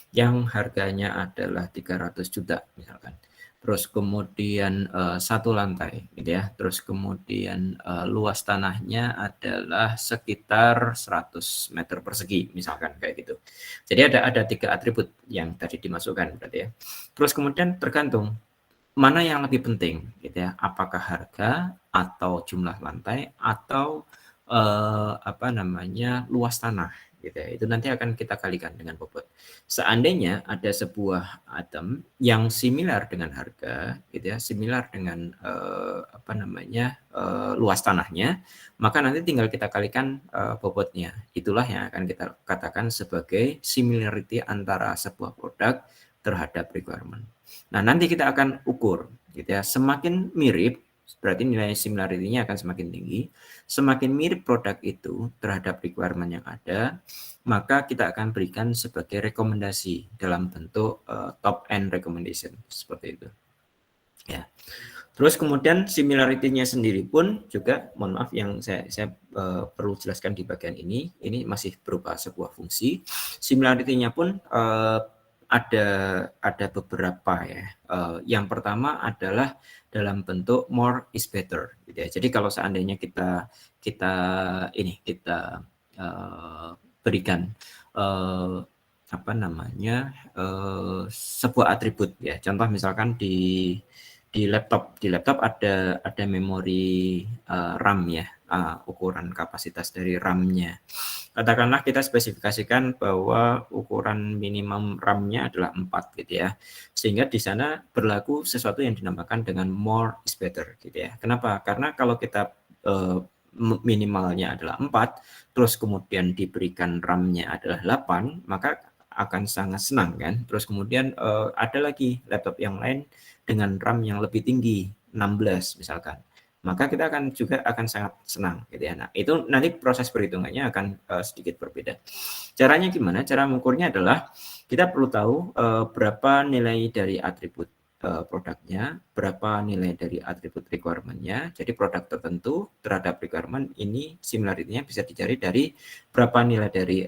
yang harganya adalah 300 juta misalkan. Terus kemudian 1 lantai gitu ya. Terus kemudian luas tanahnya adalah sekitar 100 meter persegi misalkan kayak gitu. Jadi ada 3 atribut yang tadi dimasukkan berarti ya. Terus kemudian tergantung mana yang lebih penting gitu ya. Apakah harga atau jumlah lantai atau luas tanah gitu ya. Itu nanti akan kita kalikan dengan bobot. Seandainya ada sebuah item yang similar dengan harga gitu ya, similar dengan luas tanahnya, maka nanti tinggal kita kalikan bobotnya. Itulah yang akan kita katakan sebagai similarity antara sebuah produk terhadap requirement. Nah, nanti kita akan ukur gitu ya. Semakin mirip berarti nilai similarity-nya akan semakin tinggi. Semakin mirip produk itu terhadap requirement yang ada, maka kita akan berikan sebagai rekomendasi dalam bentuk top end recommendation seperti itu. Ya. Terus kemudian similarity-nya sendiri pun juga, mohon maaf yang saya perlu jelaskan di bagian ini masih berupa sebuah fungsi. Similarity-nya pun ada beberapa ya. Yang pertama adalah dalam bentuk more is better gitu ya. Jadi kalau seandainya kita berikan sebuah atribut ya. Contoh misalkan di laptop ada memori RAM ya, ukuran kapasitas dari RAM-nya. Katakanlah kita spesifikasikan bahwa ukuran minimum RAM-nya adalah 4 gitu ya. Sehingga di sana berlaku sesuatu yang dinamakan dengan more is better gitu ya. Kenapa? Karena kalau kita minimalnya adalah 4, terus kemudian diberikan RAM-nya adalah 8, maka akan sangat senang kan. Terus kemudian ada lagi laptop yang lain dengan RAM yang lebih tinggi, 16 misalkan, maka kita akan sangat senang gitu ya. Nah, itu nanti proses perhitungannya akan sedikit berbeda. Caranya gimana? Cara mengukurnya adalah kita perlu tahu berapa nilai dari atribut produknya, berapa nilai dari atribut requirement-nya. Jadi produk tertentu terhadap requirement ini similarity-nya bisa dicari dari berapa nilai dari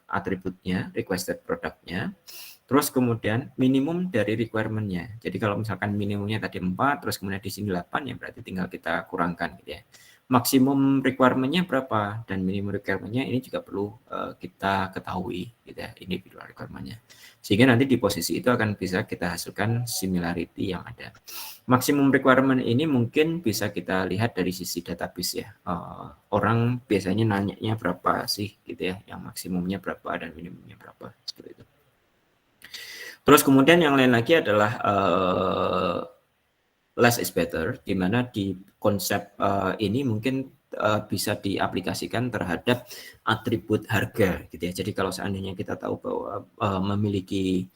atributnya, requested produknya. Terus kemudian minimum dari requirement-nya. Jadi kalau misalkan minimumnya tadi 4, terus kemudian di sini 8, ya berarti tinggal kita kurangkan gitu ya. Maksimum requirement-nya berapa dan minimum requirement-nya ini juga perlu kita ketahui gitu ya, individual requirement-nya. Sehingga nanti di posisi itu akan bisa kita hasilkan similarity yang ada. Maksimum requirement ini mungkin bisa kita lihat dari sisi database ya. Orang biasanya nanyanya berapa sih gitu ya, yang maksimumnya berapa dan minimumnya berapa, seperti itu. Terus kemudian yang lain lagi adalah less is better, di mana di konsep ini mungkin bisa diaplikasikan terhadap atribut harga gitu ya. Jadi kalau seandainya kita tahu bahwa memiliki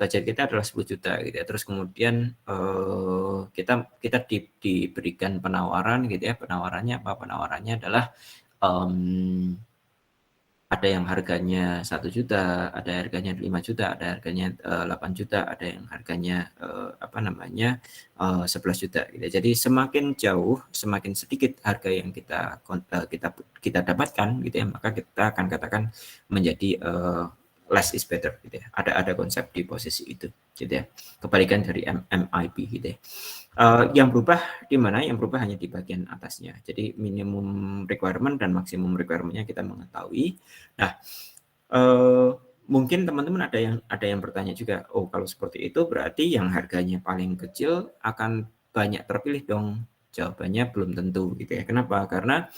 budget kita adalah 10 juta gitu ya. Terus kemudian kita diberikan penawaran gitu ya. Penawarannya apa? Penawarannya adalah ada yang harganya 1 juta, ada harganya 5 juta, ada harganya 8 juta, ada yang harganya 11 juta gitu. Jadi semakin jauh, semakin sedikit harga yang kita dapatkan gitu ya, maka kita akan katakan menjadi less is better gitu ya. Ada konsep di posisi itu gitu ya. Kebalikan dari MIP gitu ya. Yang berubah di mana? Yang berubah hanya di bagian atasnya. Jadi minimum requirement dan maksimum requirement-nya kita mengetahui. Nah, mungkin teman-teman ada yang bertanya juga, oh kalau seperti itu berarti yang harganya paling kecil akan banyak terpilih dong. Jawabannya belum tentu gitu ya. Kenapa? Karena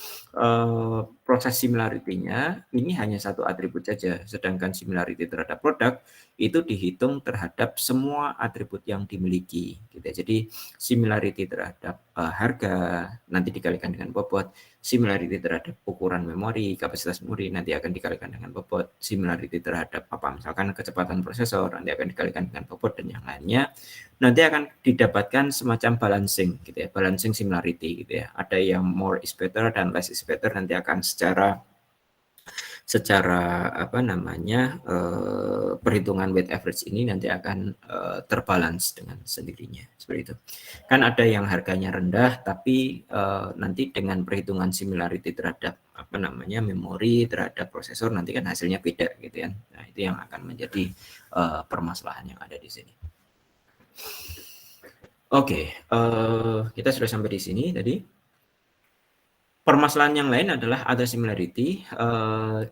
proses similarity-nya ini hanya satu atribut saja, sedangkan similarity terhadap produk itu dihitung terhadap semua atribut yang dimiliki gitu ya. Jadi similarity terhadap harga nanti dikalikan dengan bobot, similarity terhadap ukuran memori, kapasitas memori nanti akan dikalikan dengan bobot, similarity terhadap misalkan kecepatan prosesor nanti akan dikalikan dengan bobot dan yang lainnya. Nanti akan didapatkan semacam balancing gitu ya, balancing similarity gitu ya. Ada yang more is better dan less is better nanti akan secara perhitungan weight average ini nanti akan terbalance dengan sendirinya seperti itu. Kan ada yang harganya rendah tapi nanti dengan perhitungan similarity terhadap memori terhadap prosesor nanti kan hasilnya beda gitu kan. Nah, itu yang akan menjadi permasalahan yang ada di sini. Oke, kita sudah sampai di sini tadi. Permasalahan yang lain adalah other similarity,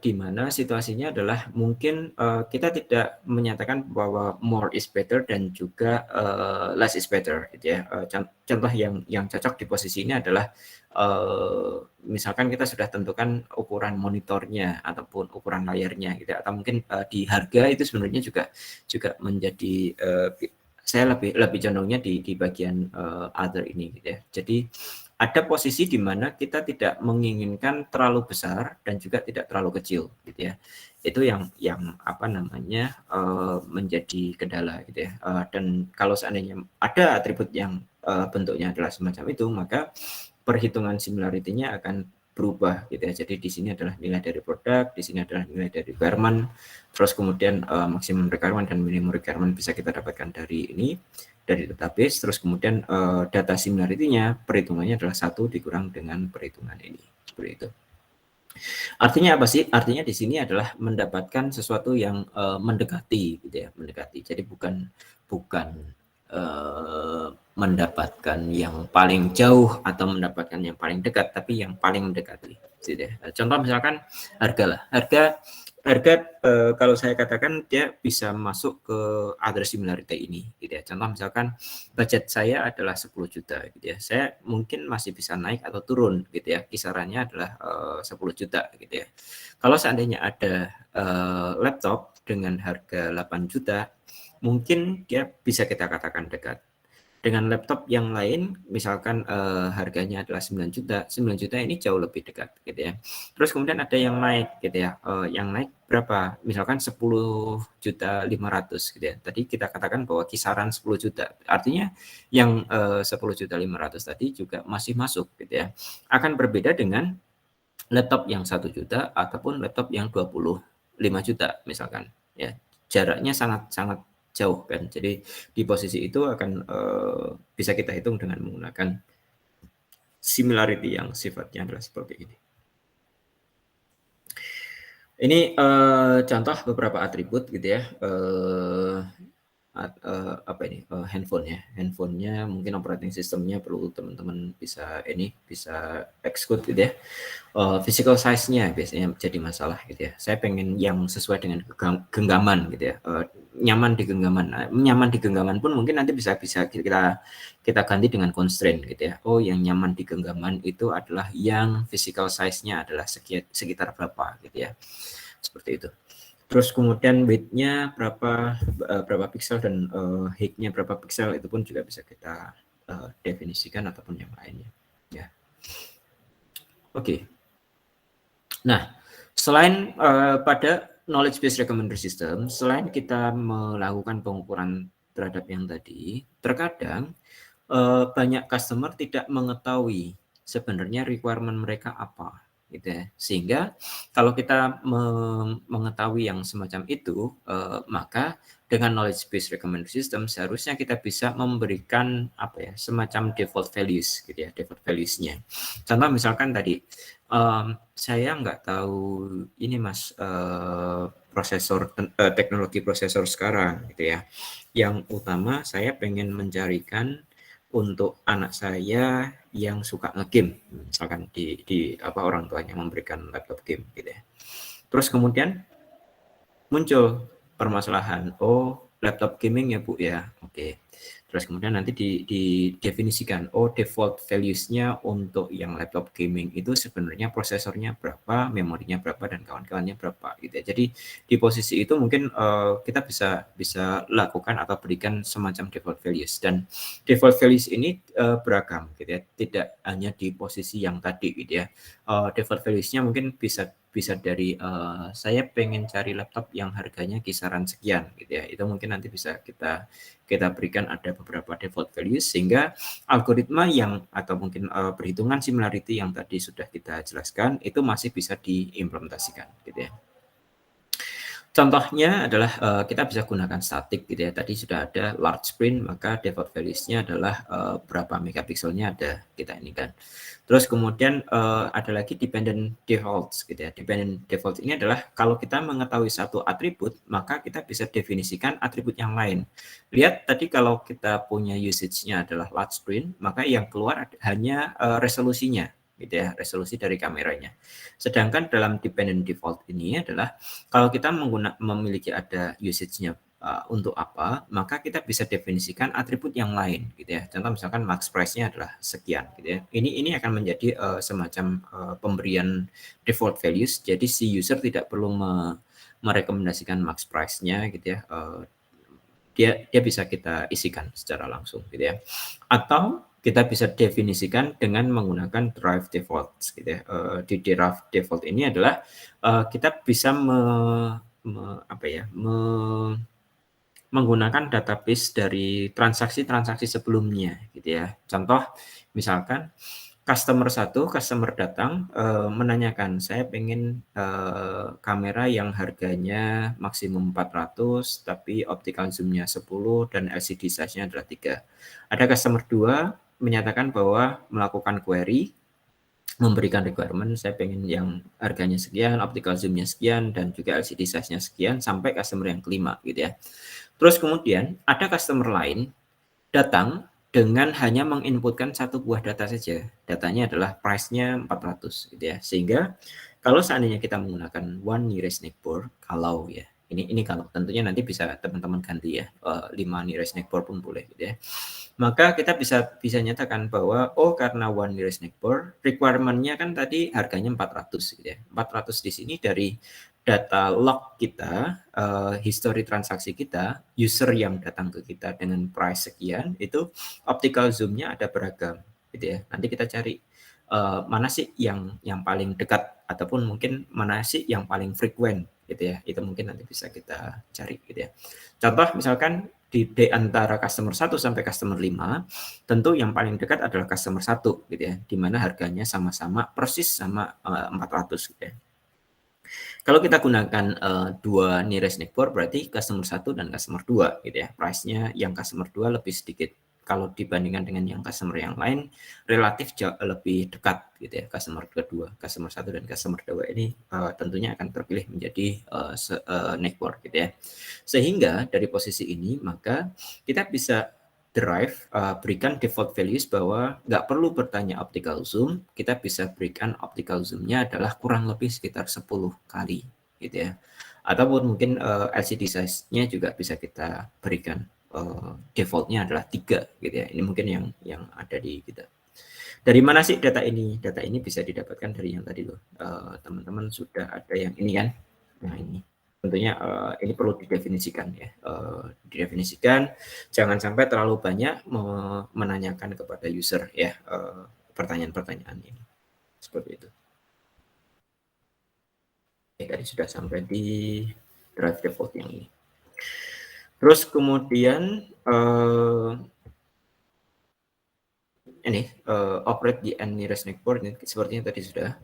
di mana situasinya adalah mungkin kita tidak menyatakan bahwa more is better dan juga less is better, gitu ya. Contoh yang cocok di posisi ini adalah misalkan kita sudah tentukan ukuran monitornya ataupun ukuran layarnya, gitu, atau mungkin di harga itu sebenarnya juga menjadi saya lebih condongnya di bagian other ini, gitu ya. Jadi ada posisi di mana kita tidak menginginkan terlalu besar dan juga tidak terlalu kecil, gitu ya. Itu yang menjadi kendala, gitu ya. Dan kalau seandainya ada atribut yang bentuknya adalah semacam itu, maka perhitungan similarity-nya akan berubah, gitu ya. Jadi di sini adalah nilai dari produk, di sini adalah nilai dari requirement, terus kemudian maksimum requirement dan minimum requirement bisa kita dapatkan dari database, terus kemudian data similarity-nya perhitungannya adalah 1 dikurang dengan perhitungan ini, seperti itu. Artinya apa sih? Artinya di sini adalah mendapatkan sesuatu yang mendekati, gitu ya, mendekati. Jadi bukan mendapatkan yang paling jauh atau mendapatkan yang paling dekat, tapi yang paling mendekati. Gitu ya. Contoh misalkan harga lah. Harga kalau saya katakan dia bisa masuk ke other similarity ini, gitu ya. Contoh misalkan budget saya adalah 10 juta, gitu ya. Saya mungkin masih bisa naik atau turun, gitu ya. Kisarannya adalah 10 juta, gitu ya. Kalau seandainya ada laptop dengan harga 8 juta, mungkin dia bisa kita katakan dekat. Dengan laptop yang lain, misalkan harganya adalah 9 juta, 9 juta ini jauh lebih dekat, gitu ya. Terus kemudian ada yang naik, gitu ya. Yang naik berapa? Misalkan 10.500.000, gitu ya. Tadi kita katakan bahwa kisaran 10 juta. Artinya yang 10.500.000 tadi juga masih masuk, gitu ya. Akan berbeda dengan laptop yang 1 juta ataupun laptop yang 25 juta misalkan, ya. Jaraknya sangat jauh kan. Jadi di posisi itu akan bisa kita hitung dengan menggunakan similarity yang sifatnya adalah seperti ini. Ini contoh beberapa atribut, gitu ya. Handphone ya. Handphonenya mungkin operating systemnya perlu teman-teman bisa exclude, gitu ya. Physical size-nya biasanya jadi masalah, gitu ya. Saya pengen yang sesuai dengan genggaman, gitu ya. Nyaman di genggaman pun mungkin nanti bisa kita ganti dengan constraint, gitu ya. Oh, yang nyaman di genggaman itu adalah yang physical size-nya adalah sekitar berapa, gitu ya. Seperti itu. Terus kemudian width-nya berapa piksel dan height-nya berapa piksel, itu pun juga bisa kita definisikan ataupun yang lainnya, ya. Oke. Nah, selain pada knowledge based recommender system, selain kita melakukan pengukuran terhadap yang tadi, terkadang banyak customer tidak mengetahui sebenarnya requirement mereka apa, gitu ya. Sehingga kalau kita mengetahui yang semacam itu, maka dengan knowledge based recommendation system seharusnya kita bisa memberikan apa ya, semacam default values gitu ya, default values-nya. Contoh misalkan tadi saya nggak tahu ini Mas, prosesor teknologi prosesor sekarang gitu ya. Yang utama saya pengen mencarikan untuk anak saya yang suka nge-game, misalkan di apa, orang tuanya memberikan laptop game gitu ya. Terus kemudian muncul permasalahan, oh laptop gaming ya Bu ya, oke. Terus kemudian nanti didefinisikan, oh default values-nya untuk yang laptop gaming itu sebenarnya prosesornya berapa, memorinya berapa, dan kawan-kawannya berapa gitu ya. Jadi di posisi itu mungkin kita bisa lakukan atau berikan semacam default values, dan default values ini beragam gitu ya, tidak hanya di posisi yang tadi gitu ya. Default values-nya mungkin bisa dari saya pengen cari laptop yang harganya kisaran sekian gitu ya. Itu mungkin nanti bisa kita berikan ada beberapa default values sehingga algoritma yang atau mungkin perhitungan similarity yang tadi sudah kita jelaskan itu masih bisa diimplementasikan gitu ya. Contohnya adalah kita bisa gunakan statik gitu ya. Tadi sudah ada large print, maka default values-nya adalah berapa megapikselnya ada kita ini kan. Terus kemudian ada lagi dependent defaults gitu ya. Dependent default ini adalah kalau kita mengetahui satu atribut, maka kita bisa definisikan atribut yang lain. Lihat tadi kalau kita punya usage-nya adalah large print, maka yang keluar hanya resolusinya gitu ya, resolusi dari kameranya. Sedangkan dalam dependent default ini adalah kalau kita memiliki ada usage-nya untuk apa, maka kita bisa definisikan atribut yang lain gitu ya. Contoh misalkan max price-nya adalah sekian gitu ya. Ini akan menjadi semacam pemberian default values. Jadi si user tidak perlu merekomendasikan max price-nya gitu ya. Dia bisa kita isikan secara langsung gitu ya. Atau kita bisa definisikan dengan menggunakan derived defaults gitu ya. Di derived default ini adalah kita bisa menggunakan database dari transaksi-transaksi sebelumnya gitu ya. Contoh misalkan customer datang menanyakan, saya pengen kamera yang harganya maksimum 400 tapi optical zoom-nya 10 dan LCD size-nya adalah 3. Ada customer 2 menyatakan bahwa melakukan query, memberikan requirement, saya pengen yang harganya sekian, optical zoom-nya sekian, dan juga LCD size-nya sekian, sampai customer yang kelima gitu ya. Terus kemudian ada customer lain datang dengan hanya menginputkan satu buah data saja. Datanya adalah price-nya 400 gitu ya. Sehingga kalau seandainya kita menggunakan one nearest neighbor, kalau ya, ini kalau tentunya nanti bisa teman-teman ganti ya, 5 nearest neighbor pun boleh gitu ya. Maka kita bisa nyatakan bahwa karena one nearest neighbor, requirement-nya kan tadi harganya 400 gitu ya. 400 di sini dari data log kita, history transaksi kita, user yang datang ke kita dengan price sekian, itu optical zoom-nya ada beragam gitu ya. Nanti kita cari mana sih yang paling dekat, ataupun mungkin mana sih yang paling frequent gitu ya. Itu mungkin nanti bisa kita cari gitu ya. Contoh misalkan di antara customer 1 sampai customer 5, tentu yang paling dekat adalah customer 1 gitu ya, di mana harganya sama-sama persis sama 400 gitu ya. Kalau kita gunakan dua nearest neighbor, berarti customer 1 dan customer 2 gitu ya. Price-nya yang customer 2 lebih sedikit kalau dibandingkan dengan yang customer yang lain, relatif lebih dekat gitu ya. Customer kedua, customer 1 dan customer 2 ini tentunya akan terpilih menjadi neighbor gitu ya. Sehingga dari posisi ini maka kita bisa berikan default values bahwa nggak perlu bertanya optical zoom, kita bisa berikan optical zoom-nya adalah kurang lebih sekitar 10 kali gitu ya. Ataupun mungkin LCD size-nya juga bisa kita berikan default-nya adalah 3 gitu ya. Ini mungkin yang ada di kita. Dari mana sih data ini? Data ini bisa didapatkan dari yang tadi loh. Teman-teman sudah ada yang ini kan? Nah ini. Tentunya ini perlu didefinisikan ya. Didefinisikan, jangan sampai terlalu banyak menanyakan kepada user ya pertanyaan-pertanyaan ini. Seperti itu. Tadi sudah sampai di drive default yang ini. Terus kemudian ini operate the n nearest neighbor, ini sepertinya tadi sudah.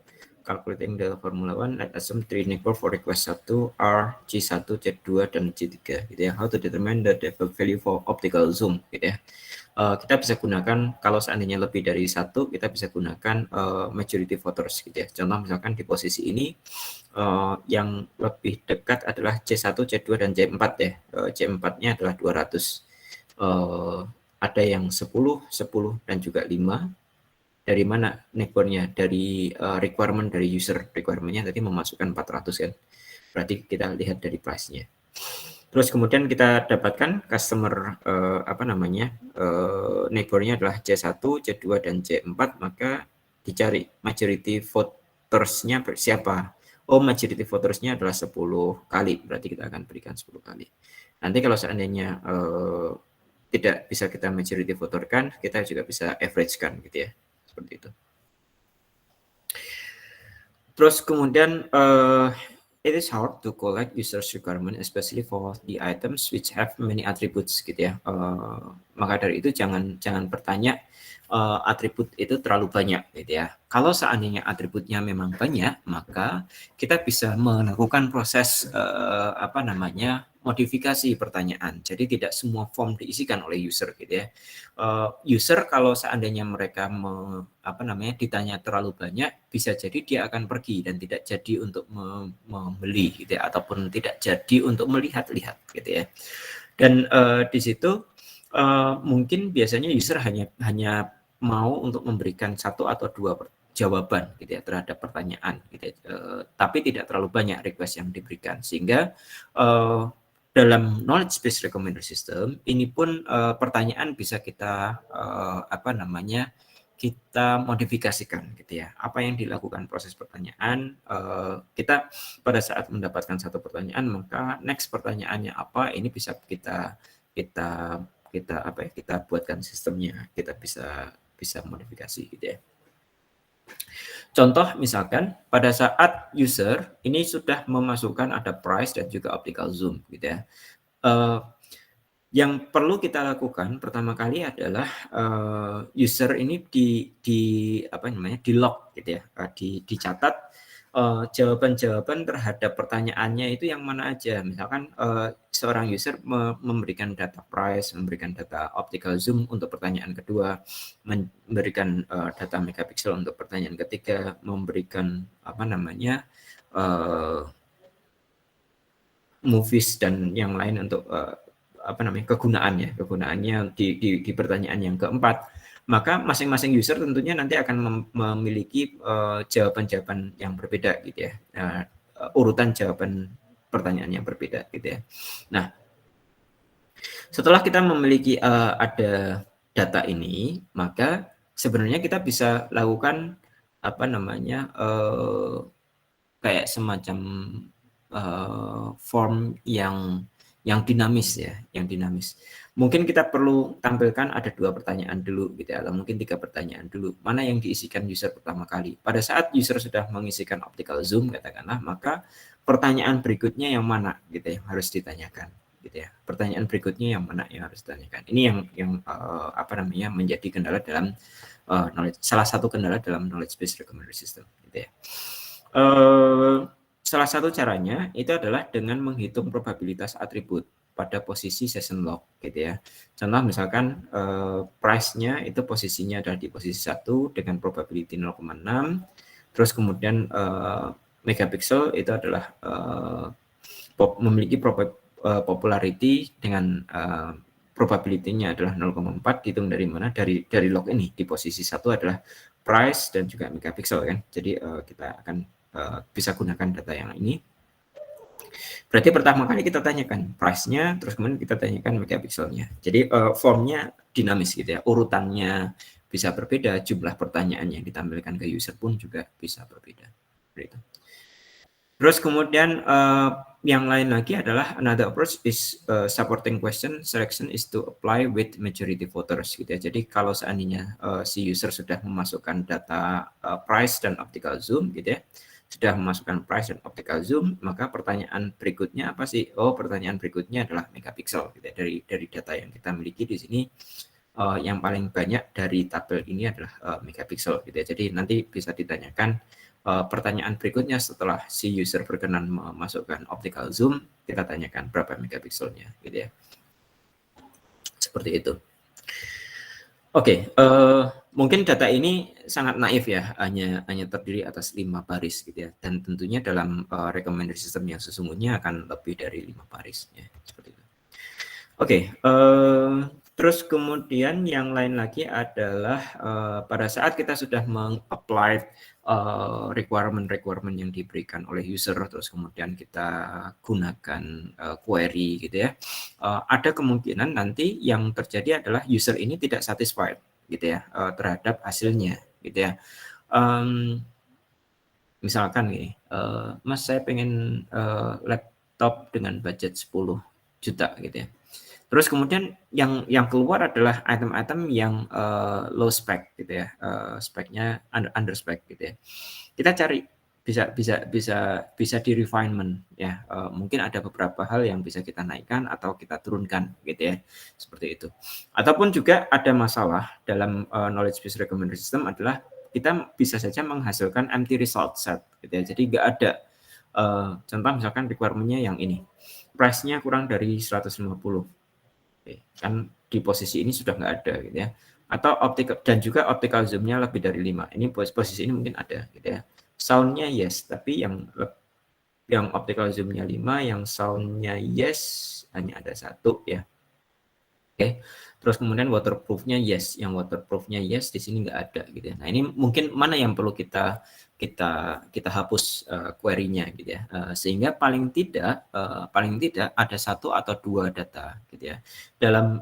calculating the Formula One, let's assume 3 neighbor for request 1 are C1, C2, dan C3 gitu ya. How to determine the default value for optical zoom gitu ya. Kita bisa gunakan kalau seandainya lebih dari 1, kita bisa gunakan majority voters gitu ya. Contoh misalkan di posisi ini yang lebih dekat adalah C1, C2, dan C4 ya. C4-nya adalah 200. Ada yang 10, 10, dan juga 5. Dari mana neighbornya? Dari requirement dari user. Requirement-nya tadi memasukkan 400 kan. Berarti kita lihat dari price-nya. Terus kemudian kita dapatkan customer neighbornya adalah C1, C2, dan C4, maka dicari majority voters-nya siapa? Oh, majority voters-nya adalah 10 kali, berarti kita akan berikan 10 kali. Nanti kalau seandainya tidak bisa kita majority voterkan, kita juga bisa average-kan gitu ya. Seperti itu. Terus kemudian it is hard to collect users requirement, especially for the items which have many attributes gitu ya. Maka dari itu jangan bertanya atribut itu terlalu banyak gitu ya. Kalau seandainya atributnya memang banyak, maka kita bisa melakukan proses modifikasi pertanyaan. Jadi tidak semua form diisikan oleh user gitu ya. User kalau seandainya mereka ditanya terlalu banyak, bisa jadi dia akan pergi dan tidak jadi untuk membeli gitu ya, ataupun tidak jadi untuk melihat-lihat gitu ya. Dan di situ mungkin biasanya user hanya mau untuk memberikan 1 atau 2 jawaban gitu ya terhadap pertanyaan gitu ya. Tapi tidak terlalu banyak request yang diberikan, sehingga dalam knowledge based recommender system ini pun pertanyaan bisa kita kita modifikasikan gitu ya. Apa yang dilakukan proses pertanyaan, kita pada saat mendapatkan satu pertanyaan, maka next pertanyaannya apa, ini bisa kita buatkan sistemnya, kita bisa modifikasi gitu ya. Contoh misalkan pada saat user ini sudah memasukkan ada price dan juga optical zoom gitu ya. Yang perlu kita lakukan pertama kali adalah user ini di log gitu ya, dicatat jawaban-jawaban terhadap pertanyaannya itu yang mana aja. Misalkan seorang user memberikan data price, memberikan data optical zoom untuk pertanyaan kedua, memberikan data megapiksel untuk pertanyaan ketiga, memberikan movies dan yang lain untuk kegunaannya di pertanyaan yang keempat. Maka masing-masing user tentunya nanti akan memiliki jawaban-jawaban yang berbeda gitu ya, urutan jawaban pertanyaan yang berbeda gitu ya. Nah, setelah kita memiliki ada data ini, maka sebenarnya kita bisa lakukan kayak semacam form yang dinamis ya, yang dinamis. Mungkin kita perlu tampilkan ada 2 pertanyaan dulu gitu ya, atau mungkin 3 pertanyaan dulu. Mana yang diisikan user pertama kali? Pada saat user sudah mengisikan optical zoom katakanlah, maka pertanyaan berikutnya yang mana gitu ya, harus ditanyakan gitu ya. Pertanyaan berikutnya yang mana yang harus ditanyakan. Ini yang menjadi kendala dalam salah satu kendala dalam knowledge based recommender system gitu ya. Salah satu caranya itu adalah dengan menghitung probabilitas atribut pada posisi session log gitu ya. Contoh misalkan price-nya itu posisinya adalah di posisi 1 dengan probability 0,6. Terus kemudian megapiksel itu adalah memiliki popularity dengan probability-nya adalah 0,4. Dihitung dari mana? Dari log ini. Di posisi 1 adalah price dan juga megapiksel kan. Jadi kita akan bisa gunakan data yang ini. Berarti pertama kali kita tanyakan price-nya, terus kemudian kita tanyakan megapikselnya. Jadi formnya dinamis gitu ya, urutannya bisa berbeda, jumlah pertanyaan yang ditampilkan ke user pun juga bisa berbeda. Begitu. Terus kemudian yang lain lagi adalah another approach is supporting question selection is to apply with majority voters gitu ya. Jadi kalau seandainya si user sudah memasukkan data price dan optical zoom gitu ya, sudah memasukkan price dan optical zoom, maka pertanyaan berikutnya apa sih? Oh, pertanyaan berikutnya adalah megapiksel gitu ya. Dari data yang kita miliki di sini yang paling banyak dari tabel ini adalah megapiksel gitu ya. Jadi nanti bisa ditanyakan pertanyaan berikutnya setelah si user berkenan memasukkan optical zoom, kita tanyakan berapa megapikselnya, gitu ya. Seperti itu. Oke, mungkin data ini sangat naif ya, hanya terdiri atas 5 baris gitu ya, dan tentunya dalam recommender system yang sesungguhnya akan lebih dari 5 baris ya, seperti itu. Oke, terus kemudian yang lain lagi adalah pada saat kita sudah meng-apply requirement yang diberikan oleh user, terus kemudian kita gunakan query gitu ya, ada kemungkinan nanti yang terjadi adalah user ini tidak satisfied gitu ya terhadap hasilnya gitu ya. Misalkan gini, Mas saya pengen laptop dengan budget 10 juta gitu ya. Terus kemudian yang keluar adalah item-item yang low spec gitu ya, speknya under spec gitu ya. Kita cari bisa di refinement ya, mungkin ada beberapa hal yang bisa kita naikkan atau kita turunkan gitu ya, seperti itu. Ataupun juga ada masalah dalam knowledge based recommender system adalah kita bisa saja menghasilkan empty result set gitu ya. Jadi nggak ada contoh misalkan requirement-nya yang ini, price-nya kurang dari 150. Kan di posisi ini sudah nggak ada gitu ya, atau optical dan juga optical zoom-nya lebih dari 5. Ini posisi ini mungkin ada gitu ya. Sound-nya yes, tapi yang optical zoom-nya 5, yang sound-nya yes hanya ada 1 ya. Oke. Terus kemudian waterproof-nya yes, yang waterproof-nya yes di sini nggak ada gitu ya. Nah, ini mungkin mana yang perlu kita hapus query-nya gitu ya. Sehingga paling tidak ada 1 atau 2 data gitu ya. Dalam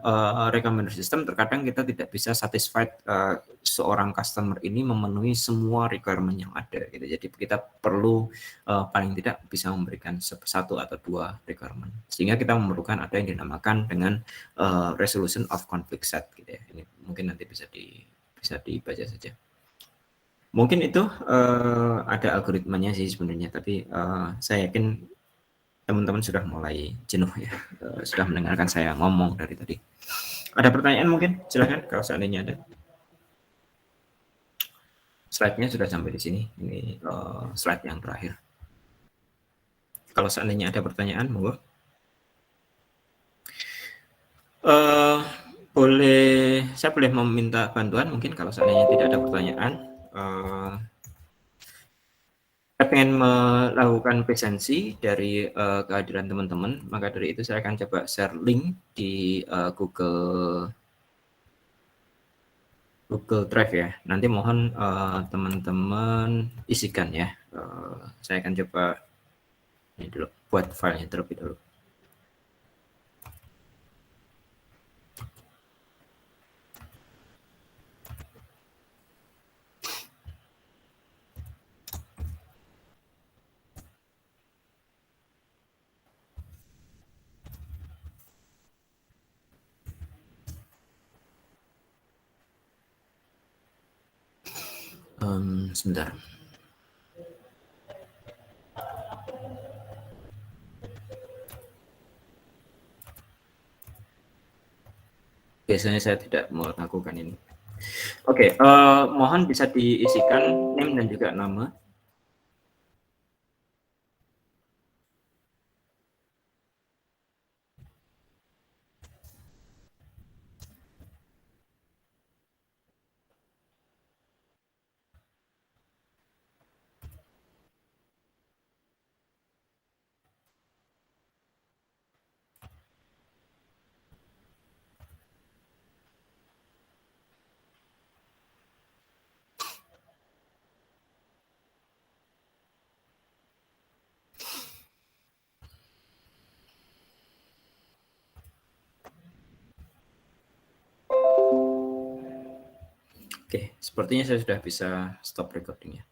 recommender system terkadang kita tidak bisa satisfied seorang customer ini memenuhi semua requirement yang ada gitu. Jadi kita perlu paling tidak bisa memberikan 1 atau 2 requirement. Sehingga kita memerlukan ada yang dinamakan dengan resolution of conflict set gitu ya. Ini mungkin nanti bisa dibaca saja. Mungkin itu ada algoritmanya sih sebenarnya, tapi saya yakin teman-teman sudah mulai jenuh ya, sudah mendengarkan saya ngomong dari tadi. Ada pertanyaan mungkin? Silahkan kalau seandainya ada. Slide-nya sudah sampai di sini. Ini slide yang terakhir. Kalau seandainya ada pertanyaan, monggo. Saya boleh meminta bantuan mungkin kalau seandainya tidak ada pertanyaan. Saya ingin melakukan presensi dari kehadiran teman-teman, maka dari itu saya akan coba share link di Google Drive ya. Nanti mohon teman-teman isikan ya. Saya akan coba ini dulu, buat filenya terlebih dulu. Sebentar. Biasanya saya tidak melakukan ini. Oke, mohon bisa diisikan name dan juga nama. Oke, sepertinya saya sudah bisa stop recordingnya.